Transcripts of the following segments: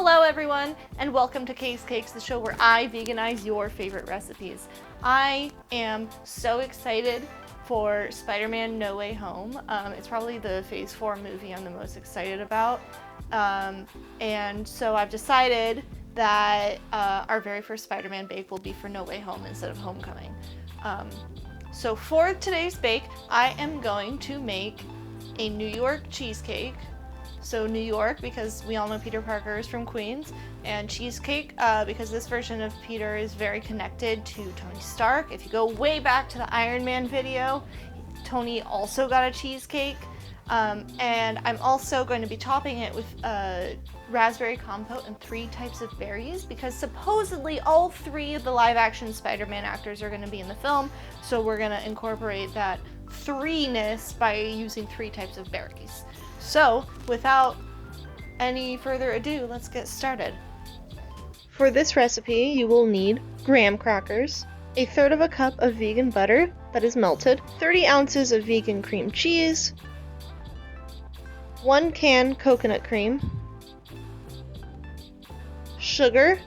Hello everyone, and welcome to Cheesecake, the show where I veganize your favorite recipes. I am so excited for Spider-Man No Way Home. It's probably the Phase 4 movie I'm the most excited about. And so I've decided that our very first Spider-Man bake will be for No Way Home instead of Homecoming. So for today's bake, I am going to make a New York cheesecake. So New York, because we all know Peter Parker is from Queens, and Cheesecake, because this version of Peter is very connected to Tony Stark. If you go way back to the Iron Man video, Tony also got a cheesecake. And I'm also going to be topping it with raspberry compote and 3 types of berries, because supposedly all 3 of the live-action Spider-Man actors are going to be in the film, so we're going to incorporate that 3-ness by using 3 types of berries. So, without any further ado, let's get started. For this recipe, you will need graham crackers, 1/3 cup of vegan butter that is melted, 30 ounces of vegan cream cheese, 1 can coconut cream, sugar,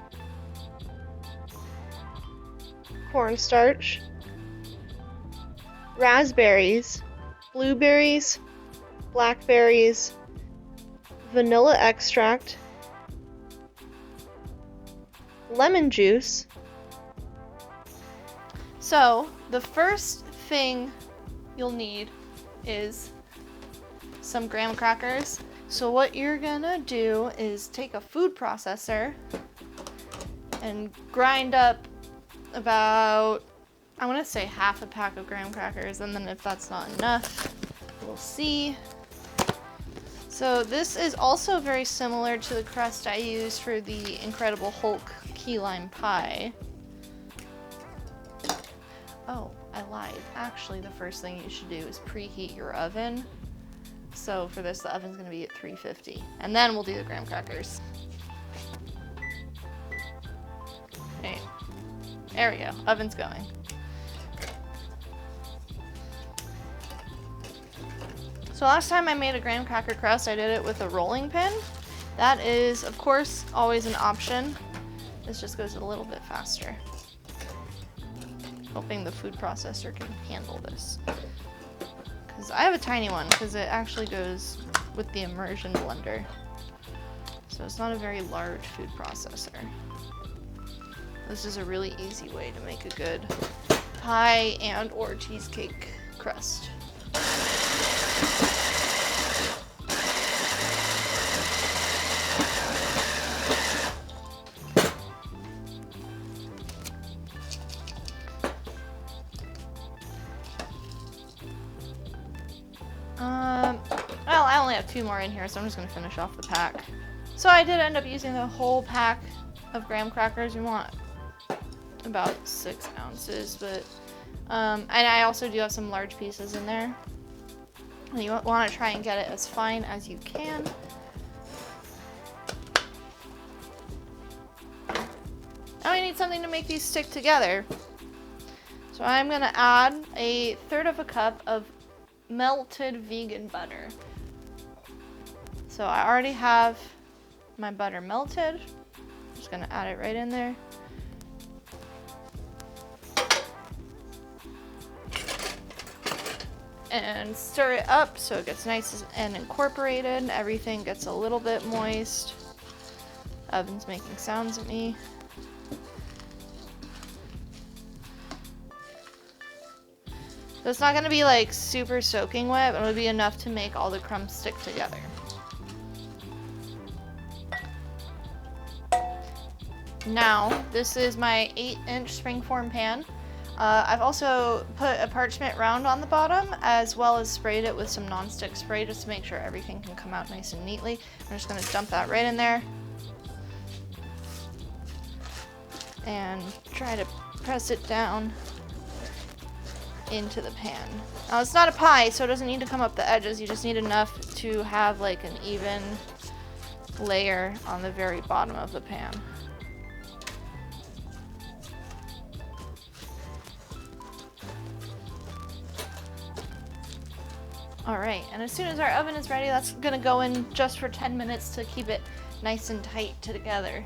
cornstarch, raspberries, blueberries, blackberries, vanilla extract, lemon juice. So the first thing you'll need is some graham crackers. So what you're gonna do is take a food processor and grind up about, I want to say half a pack of graham crackers, and then if that's not enough, we'll see. So this is also very similar to the crust I used for the Incredible Hulk key lime pie. Oh, I lied. Actually, the first thing you should do is preheat your oven. So for this, the oven's gonna be at 350. And then we'll do the graham crackers. Okay, there we go, oven's going. So last time I made a graham cracker crust, I did it with a rolling pin. That is, of course, always an option. This just goes a little bit faster. Hoping the food processor can handle this. Because I have a tiny one, because it actually goes with the immersion blender. So it's not a very large food processor. This is a really easy way to make a good pie and or cheesecake crust. Well, I only have 2 more in here, so I'm just going to finish off the pack. So I did end up using the whole pack of graham crackers. We want about 6 ounces, but and I also do have some large pieces in there. And you want to try and get it as fine as you can. Now we need something to make these stick together. So I'm going to add 1/3 cup of melted vegan butter. So I already have my butter melted. I'm just gonna add it right in there. And stir it up so it gets nice and incorporated. Everything gets a little bit moist. Oven's making sounds at me. So it's not going to be like super soaking wet, but it'll be enough to make all the crumbs stick together. Now, this is my 8-inch springform pan. I've also put a parchment round on the bottom, as well as sprayed it with some nonstick spray just to make sure everything can come out nice and neatly. I'm just going to dump that right in there and try to press it down into the pan. Now it's not a pie, so it doesn't need to come up the edges. You just need enough to have like an even layer on the very bottom of the pan. All right, and as soon as our oven is ready, that's gonna go in just for 10 minutes to keep it nice and tight together.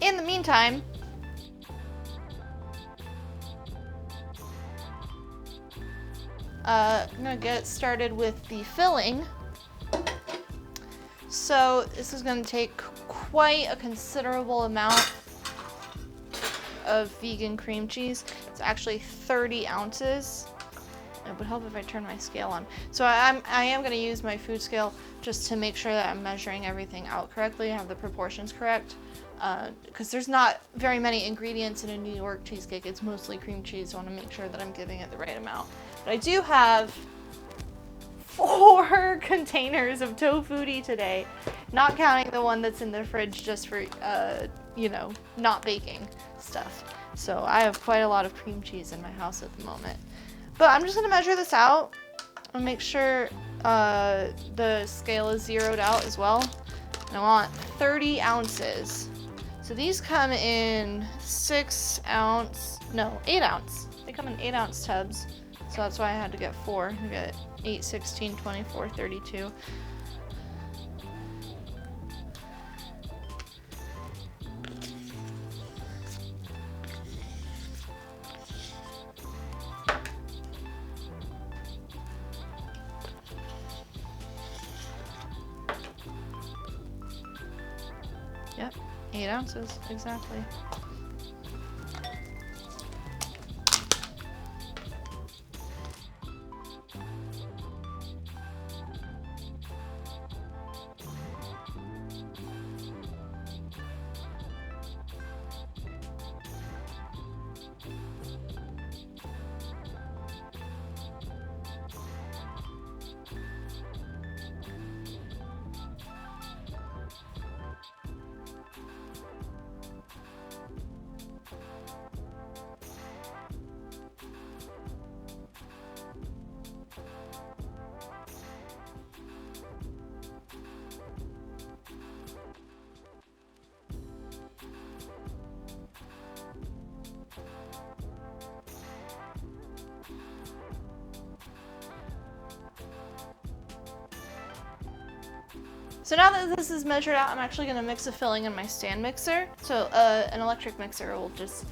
In the meantime, I'm gonna get started with the filling. So this is gonna take quite a considerable amount of vegan cream cheese. It's actually 30 ounces. It would help if I turn my scale on. So I am gonna use my food scale just to make sure that I'm measuring everything out correctly, have the proportions correct. Because there's not very many ingredients in a New York cheesecake. It's mostly cream cheese, so I wanna make sure that I'm giving it the right amount. But I do have 4 containers of tofutti today, not counting the one that's in the fridge just for, you know, not baking stuff. So I have quite a lot of cream cheese in my house at the moment. But I'm just gonna measure this out and make sure the scale is zeroed out as well. And I want 30 ounces. So these come in 8 ounce. They come in 8 ounce tubs. So that's why I had to get 4. I get 8, 16, 24, 32. Yep, 8 ounces, exactly. So now that this is measured out, I'm actually going to mix the filling in my stand mixer. So an electric mixer will just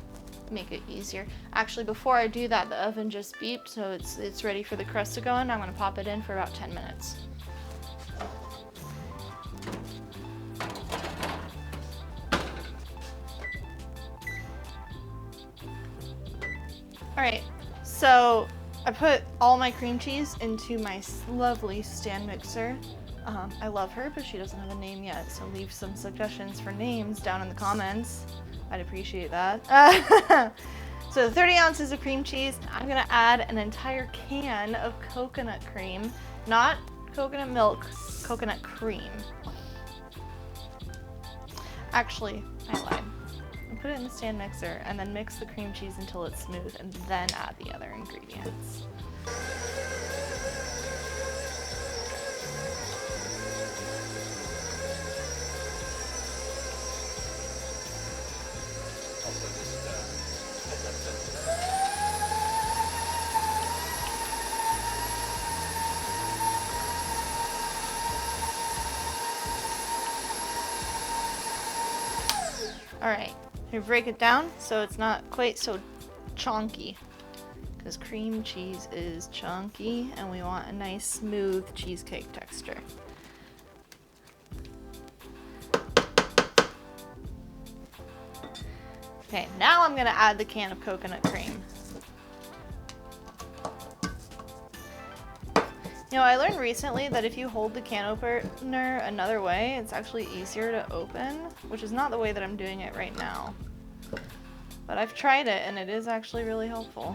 make it easier. Actually, before I do that, the oven just beeped, so it's ready for the crust to go in. I'm going to pop it in for about 10 minutes. All right, so I put all my cream cheese into my lovely stand mixer. I love her, but she doesn't have a name yet, so leave some suggestions for names down in the comments. I'd appreciate that. So 30 ounces of cream cheese. I'm gonna add an entire can of coconut cream, not coconut milk, coconut cream. Actually, I lied. I'll put it in the stand mixer and then mix the cream cheese until it's smooth and then add the other ingredients. All right, we break it down so it's not quite so chunky, because cream cheese is chunky and we want a nice smooth cheesecake texture. Okay, now I'm gonna add the can of coconut cream. You know, I learned recently that if you hold the can opener another way, it's actually easier to open, which is not the way that I'm doing it right now. But I've tried it and it is actually really helpful.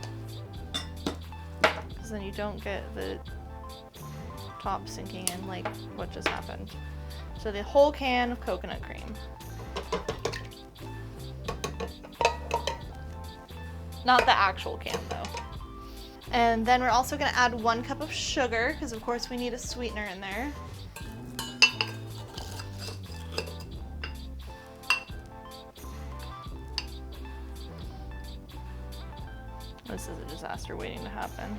Because then you don't get the top sinking in like what just happened. So the whole can of coconut cream. Not the actual can though. And then we're also going to add 1 cup of sugar, because of course we need a sweetener in there. This is a disaster waiting to happen.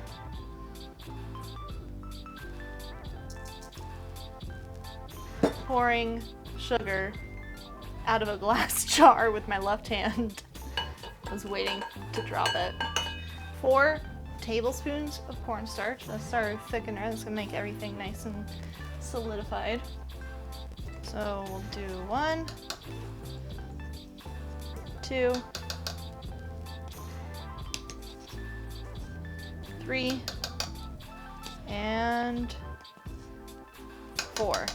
Pouring sugar out of a glass jar with my left hand. I was waiting to drop it. 4 tablespoons of cornstarch. That's our thickener. That's gonna make everything nice and solidified. So we'll do 1, 2, 3, and 4.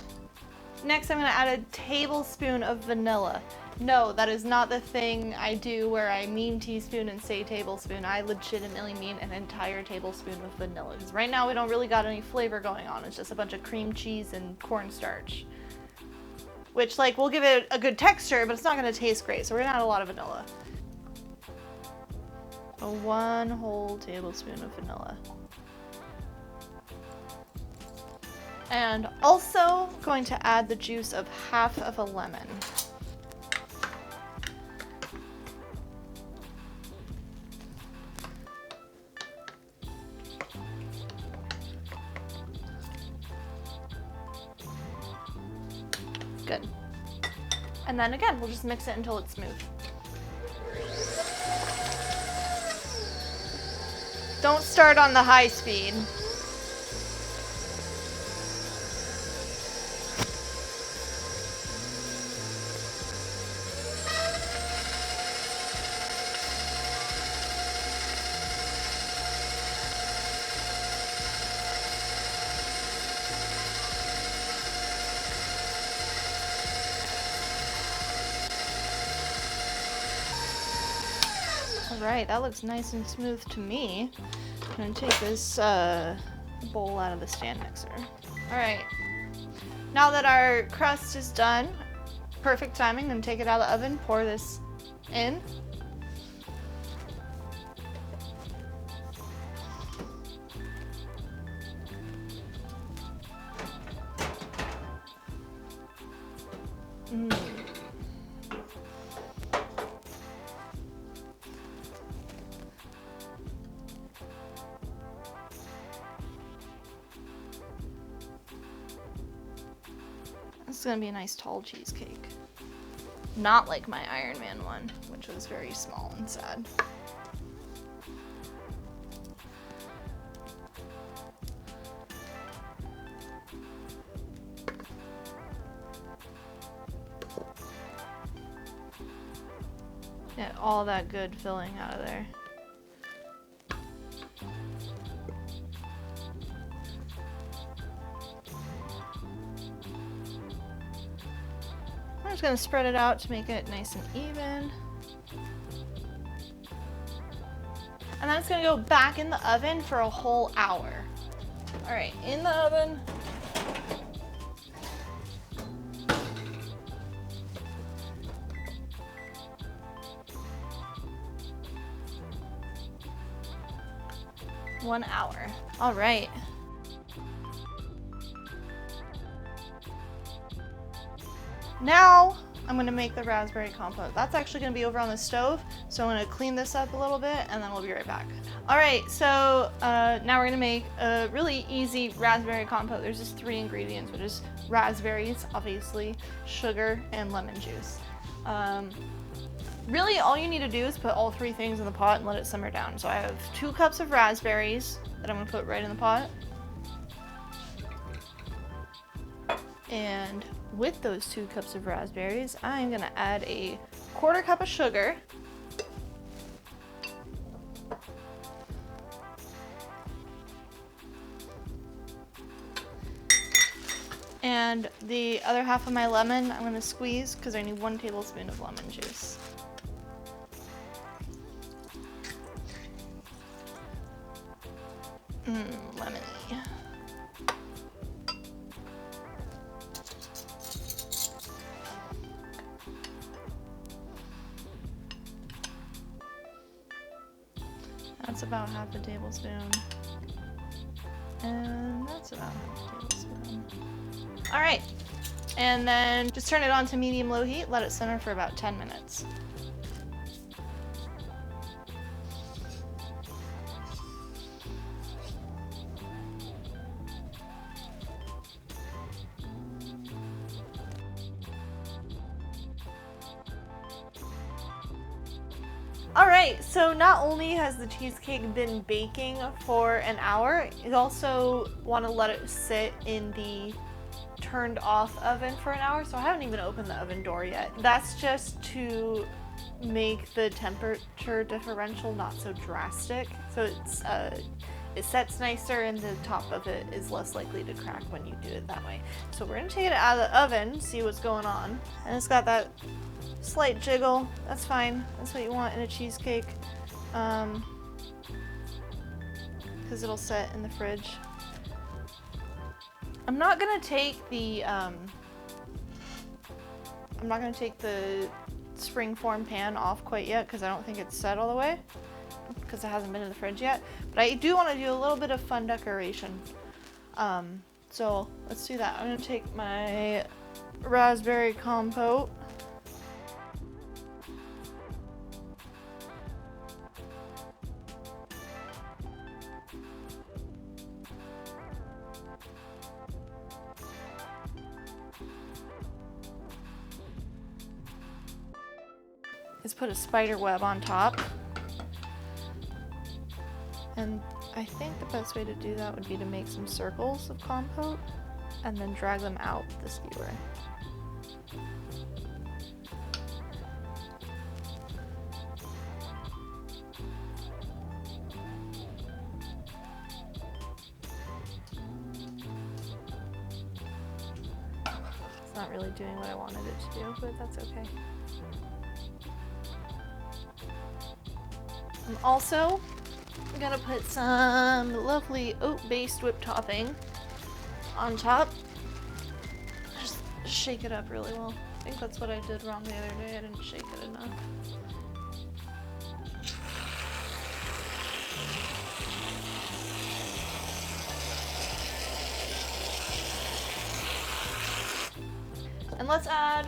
Next, I'm gonna add a tablespoon of vanilla. No, that is not the thing I do where I mean teaspoon and say tablespoon. I legitimately mean an entire tablespoon of vanilla. Because right now we don't really got any flavor going on. It's just a bunch of cream cheese and cornstarch. Which, like, will give it a good texture, but it's not gonna taste great. So we're gonna add a lot of vanilla. So 1 whole tablespoon of vanilla. And also going to add the juice of half of a lemon. Good. And then again, we'll just mix it until it's smooth. Don't start on the high speed. Alright, that looks nice and smooth to me. I'm gonna take this bowl out of the stand mixer. Alright, now that our crust is done, perfect timing, I'm gonna take it out of the oven, pour this in. This is gonna be a nice tall cheesecake. Not like my Iron Man one, which was very small and sad. Get all that good filling out of there. I'm just gonna spread it out to make it nice and even. And then it's gonna go back in the oven for a whole hour. All right, in the oven. One hour. All right. Now I'm gonna make the raspberry compote. That's actually gonna be over on the stove. So I'm gonna clean this up a little bit and then we'll be right back. All right, so now we're gonna make a really easy raspberry compote. There's just 3 ingredients, which is raspberries, obviously, sugar, and lemon juice. Really all you need to do is put all 3 things in the pot and let it simmer down. So I have 2 cups of raspberries that I'm gonna put right in the pot. And with those 2 cups of raspberries, I'm gonna add a 1/4 cup of sugar. And the other half of my lemon, I'm gonna squeeze because I need 1 tablespoon of lemon juice. Lemony. That's about half a tablespoon. And that's about half a tablespoon. All right. And then just turn it on to medium-low heat, let it simmer for about 10 minutes. All right, so not only has the cheesecake been baking for an hour, you also want to let it sit in the turned off oven for an hour. So I haven't even opened the oven door yet. That's just to make the temperature differential not so drastic. So it sets nicer and the top of it is less likely to crack when you do it that way. So we're gonna take it out of the oven, see what's going on. And it's got that slight jiggle. That's fine. That's what you want in a cheesecake. Because it'll set in the fridge. I'm not gonna take the springform pan off quite yet because I don't think it's set all the way because it hasn't been in the fridge yet. But I do want to do a little bit of fun decoration. So let's do that. I'm gonna take my raspberry compote. Is put a spider web on top. And I think the best way to do that would be to make some circles of compote and then drag them out with the skewer. It's not really doing what I wanted it to do, but that's okay. I'm also gonna put some lovely oat-based whipped topping on top. Just shake it up really well. I think that's what I did wrong the other day. I didn't shake it enough. And let's add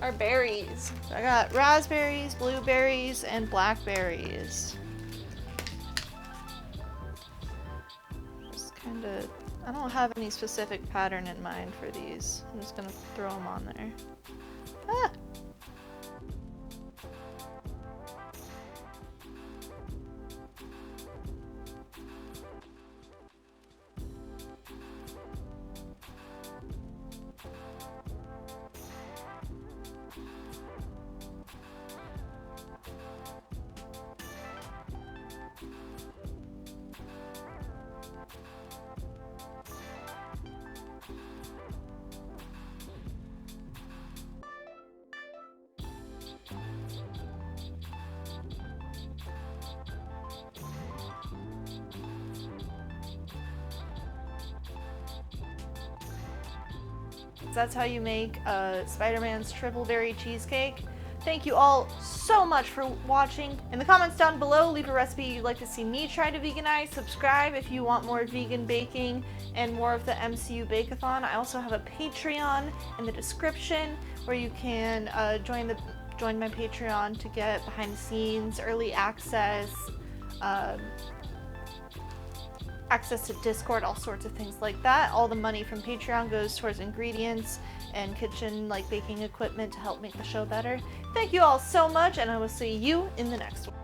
our berries. I got raspberries, blueberries, and blackberries. Just kind of, I don't have any specific pattern in mind for these. I'm just gonna throw them on there. Ah! That's how you make Spider-Man's triple berry cheesecake. Thank you all so much for watching. In the comments down below, leave a recipe you'd like to see me try to veganize. Subscribe if you want more vegan baking and more of the MCU Bake-a-thon. I also have a Patreon in the description where you can join my Patreon to get behind the scenes, early access, access to Discord, all sorts of things like that. All the money from Patreon goes towards ingredients and kitchen baking equipment to help make the show better. Thank you all so much, and I will see you in the next one.